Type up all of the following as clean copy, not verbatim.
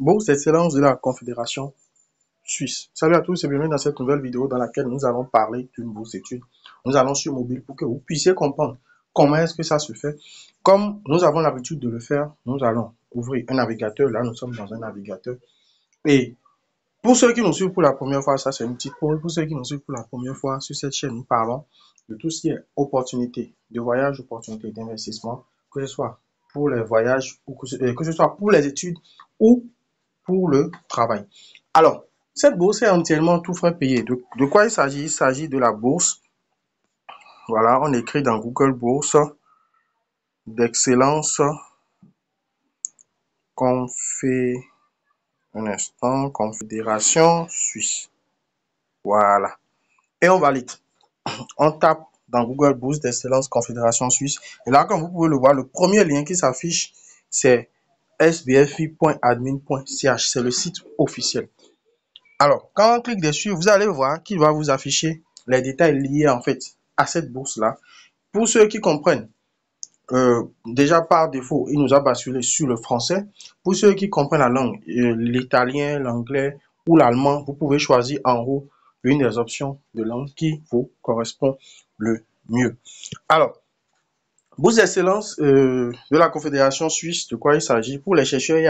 Bourse d'excellence de la Confédération suisse. Salut à tous et bienvenue dans cette nouvelle vidéo dans laquelle nous allons parler d'une bourse d'études. Nous allons sur mobile pour que vous puissiez comprendre comment est-ce que ça se fait. Comme nous avons l'habitude de le faire, nous allons ouvrir un navigateur. Là, nous sommes dans un navigateur. Et pour ceux qui nous suivent pour la première fois, ça c'est une petite pause. Pour ceux qui nous suivent pour la première fois sur cette chaîne, nous parlons de tout ce qui est opportunité de voyage, opportunité d'investissement, que ce soit pour les voyages ou que ce soit pour les études ou pour le travail. Alors, cette bourse est entièrement tout frais payé. De quoi il s'agit? Il s'agit de la bourse. Voilà, on écrit dans Google bourse d'excellence Confédération suisse. Voilà. Et on valide. On tape dans Google bourse d'excellence Confédération suisse. Et là, comme vous pouvez le voir, le premier lien qui s'affiche, c'est sbfi.admin.ch. C'est le site officiel. Alors, quand on clique dessus, vous allez voir qu'il va vous afficher les détails liés en fait à cette bourse-là. Pour ceux qui comprennent, déjà par défaut, il nous a basculé sur le français. Pour ceux qui comprennent la langue, l'italien, l'anglais ou l'allemand, vous pouvez choisir en haut l'une des options de langue qui vous correspond le mieux. Alors, bourse d'excellence de la Confédération suisse, de quoi il s'agit pour les chercheurs et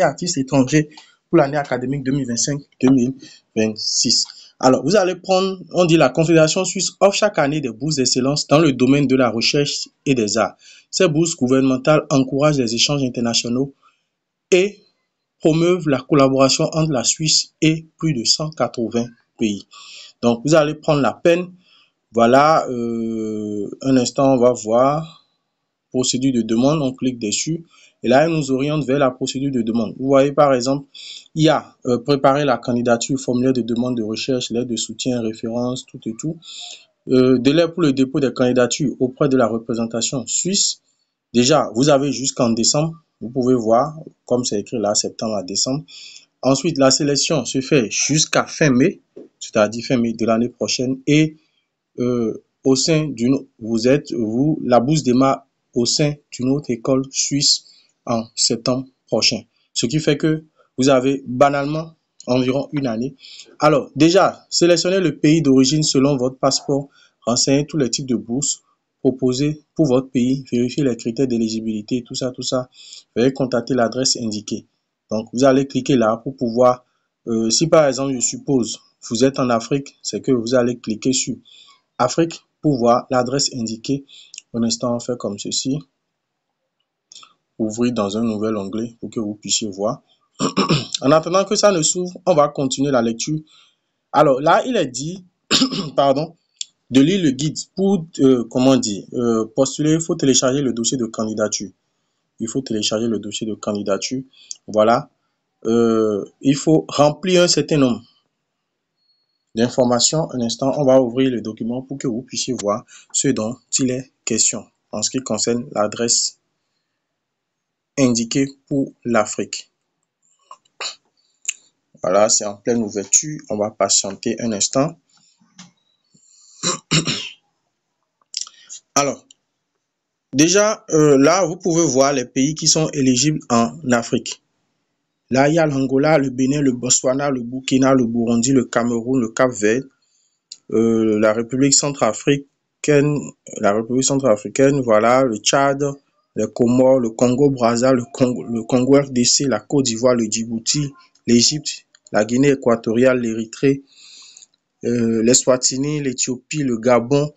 artistes étrangers pour l'année académique 2025-2026. Alors, vous allez prendre, on dit la Confédération suisse offre chaque année des bourses d'excellence dans le domaine de la recherche et des arts. Ces bourses gouvernementales encouragent les échanges internationaux et promeuvent la collaboration entre la Suisse et plus de 180 pays. Donc, vous allez prendre la peine. Voilà, un instant, on va voir procédure de demande, on clique dessus et là, il nous oriente vers la procédure de demande. Vous voyez par exemple, il y a préparer la candidature, formulaire de demande de recherche, lettre de soutien, référence, tout et tout. Délai pour le dépôt des candidatures auprès de la représentation suisse. Déjà, vous avez jusqu'en décembre, vous pouvez voir, comme c'est écrit là, septembre à décembre. Ensuite, la sélection se fait jusqu'à fin mai, c'est-à-dire fin mai de l'année prochaine et au sein d'une, la bourse démarre au sein d'une autre école suisse en septembre prochain. Ce qui fait que vous avez banalement environ une année. Alors, déjà, sélectionnez le pays d'origine selon votre passeport, renseignez tous les types de bourses proposées pour votre pays, vérifiez les critères d'éligibilité, tout ça. Veuillez contacter l'adresse indiquée. Donc, vous allez cliquer là pour pouvoir, si par exemple, je suppose, vous êtes en Afrique, c'est que vous allez cliquer sur Afrique pour voir l'adresse indiquée. Pour l'instant, on fait comme ceci. Ouvrir dans un nouvel onglet pour que vous puissiez voir. En attendant que ça ne s'ouvre, on va continuer la lecture. Alors là, il est dit, pardon, de lire le guide pour, postuler. Il faut télécharger le dossier de candidature. Voilà. Il faut remplir un certain nombre d'informations. Un instant, on va ouvrir le document pour que vous puissiez voir ce dont il est question en ce qui concerne l'adresse indiquée pour l'Afrique. Voilà, c'est en pleine ouverture. On va patienter un instant. Alors, déjà, là, vous pouvez voir les pays qui sont éligibles en Afrique. Là, il y a l'Angola, le Bénin, le Botswana, le Burkina, le Burundi, le Cameroun, le Cap-Vert, la République centrafricaine, voilà, le Tchad, les Comores, le Congo-Brazza, le Congo RDC, la Côte d'Ivoire, le Djibouti, l'Égypte, la Guinée équatoriale, l'Érythrée, l'Eswatini, l'Éthiopie, le Gabon,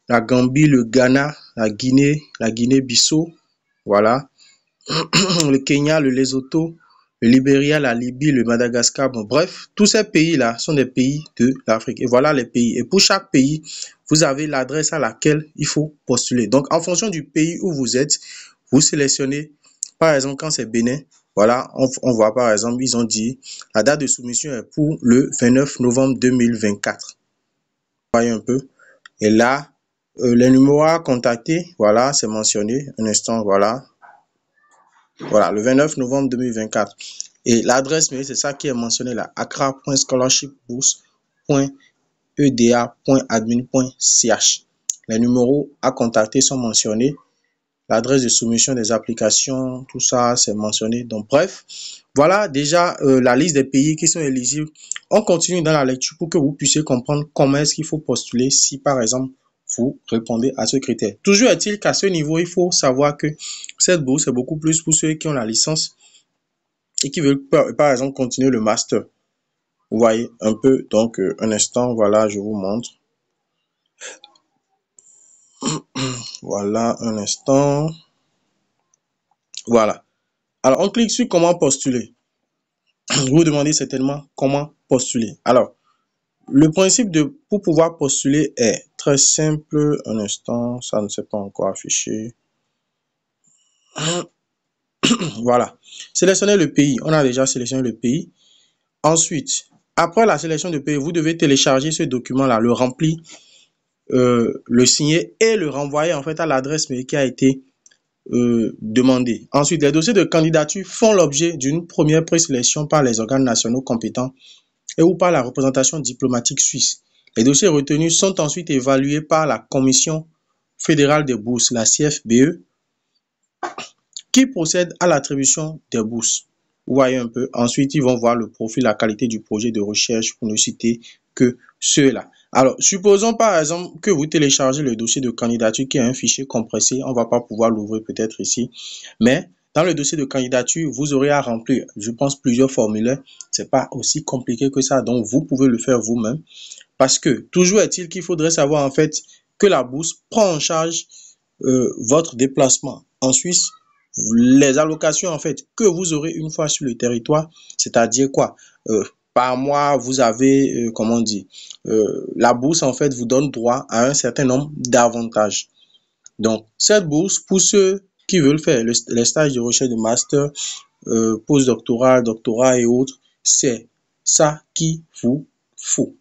la Gambie, le Ghana, la Guinée-Bissau, voilà, le Kenya, le Lesotho, le Libéria, la Libye, le Madagascar. Bon, bref, tous ces pays-là sont des pays de l'Afrique. Et voilà les pays. Et pour chaque pays, vous avez l'adresse à laquelle il faut postuler. Donc, en fonction du pays où vous êtes, vous sélectionnez, par exemple, quand c'est Bénin, voilà, on voit par exemple, ils ont dit, la date de soumission est pour le 29 novembre 2024. Voyez un peu. Et là, les numéros à contacter, voilà, c'est mentionné. Un instant, voilà. Voilà, le 29 novembre 2024. Et l'adresse mail, c'est ça qui est mentionné là, accra.scholarshipbourse.eda.admin.ch. Les numéros à contacter sont mentionnés. l'adresse de soumission des applications, tout ça, c'est mentionné. Donc, bref, voilà déjà la liste des pays qui sont éligibles. On continue dans la lecture pour que vous puissiez comprendre comment est-ce qu'il faut postuler si, par exemple, vous répondez à ce critère. Toujours est-il qu'à ce niveau, il faut savoir que cette bourse est beaucoup plus pour ceux qui ont la licence et qui veulent, par exemple, continuer le master. Vous voyez un peu, donc, un instant, voilà, je vous montre. Voilà, un instant. Voilà. Alors, on clique sur comment postuler. Vous vous demandez certainement comment postuler. Alors, le principe pour pouvoir postuler est très simple. Un instant, ça ne s'est pas encore affiché. Voilà. Sélectionnez le pays. On a déjà sélectionné le pays. Ensuite, après la sélection de pays, vous devez télécharger ce document-là, le remplir, le signer et le renvoyer en fait à l'adresse mail qui a été demandée. Ensuite, les dossiers de candidature font l'objet d'une première présélection par les organes nationaux compétents et ou par la représentation diplomatique suisse. Les dossiers retenus sont ensuite évalués par la Commission fédérale des bourses, la CFBE, qui procède à l'attribution des bourses. Vous voyez un peu. Ensuite, ils vont voir le profil, la qualité du projet de recherche, pour ne citer que ceux-là. Alors, supposons par exemple que vous téléchargez le dossier de candidature qui est un fichier compressé. On ne va pas pouvoir l'ouvrir peut-être ici. Mais dans le dossier de candidature, vous aurez à remplir, je pense, plusieurs formulaires. Ce n'est pas aussi compliqué que ça. Donc, vous pouvez le faire vous-même. Parce que toujours est-il qu'il faudrait savoir en fait que la bourse prend en charge votre déplacement en Suisse. Les allocations en fait que vous aurez une fois sur le territoire, c'est-à-dire quoi, par mois vous avez comment on dit, la bourse en fait vous donne droit à un certain nombre d'avantages. Donc cette bourse, pour ceux qui veulent faire les stages de recherche de master, postdoctorat, doctorat et autres, c'est ça qu'il vous faut.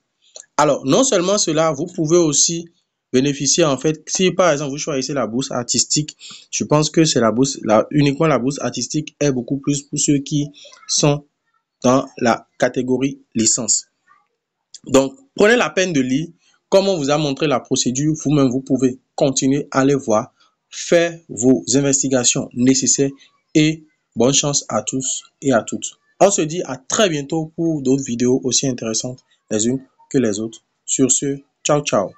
Alors non seulement cela, vous pouvez aussi bénéficier en fait, si par exemple vous choisissez la bourse artistique, je pense que c'est uniquement la bourse artistique est beaucoup plus pour ceux qui sont dans la catégorie licence. Donc prenez la peine de lire, comme on vous a montré la procédure, vous-même vous pouvez continuer à aller voir, faire vos investigations nécessaires et bonne chance à tous et à toutes. On se dit à très bientôt pour d'autres vidéos aussi intéressantes les unes que les autres. Sur ce, ciao ciao.